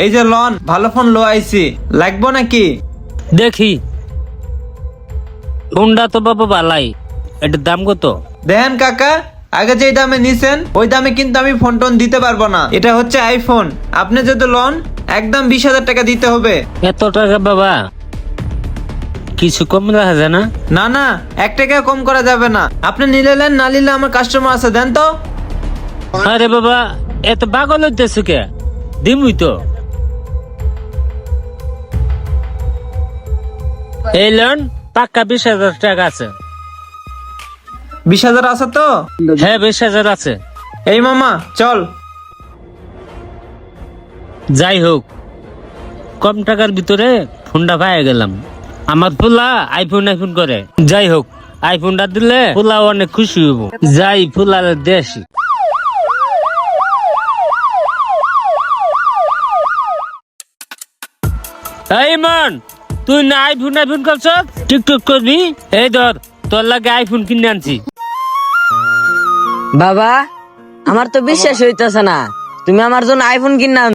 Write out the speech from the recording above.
এই যে লন ভালো ফোন লো আইছি, লাগবো নাকি? দেখি ফোনটা তো বাবা ভালাই, এটার দাম কত? দেখেন কাকা, আগে যে দামে নিছেন ওই দামে কিন্তু আমি ফোন টোন দিতে পারবো না। এটা হচ্ছে আইফোন, আপনি যদি লন একদম 20,000 টাকা দিতে হবে। এত টাকা বাবা, কিছু কম রাখা যায় না? না না, 1 টাকা কম করা যাবে না। আপনি নিলে নেন, না নিলে আমার কাস্টমার আছে, দেন তো। আরে বাবা, এত পাগল হইতেছো কে? দিমুই তো। এই লোন পাক্কা 20,000 টাকা আছে। 20,000 আছে তো? হ্যাঁ 20,000 আছে। এই মামা চল। যাই হোক, কম টাকার ভিতরে ফোনটা পাই গেলাম। আমার ফুলা আইফোন করে। যাই হোক, আইফোনটা দিলে ফুলা অনেক খুশি হইব। যাই ফুলার দেশি। এই মান, তুই না আইফোন করছ, টিকটক করবি? এই ধর, তোর লাগে আইফোন কিনে আনছি। বাবা, আমার তো বিশ্বাস হইতেছে না তুমি আমার জন্য আইফোন কিনা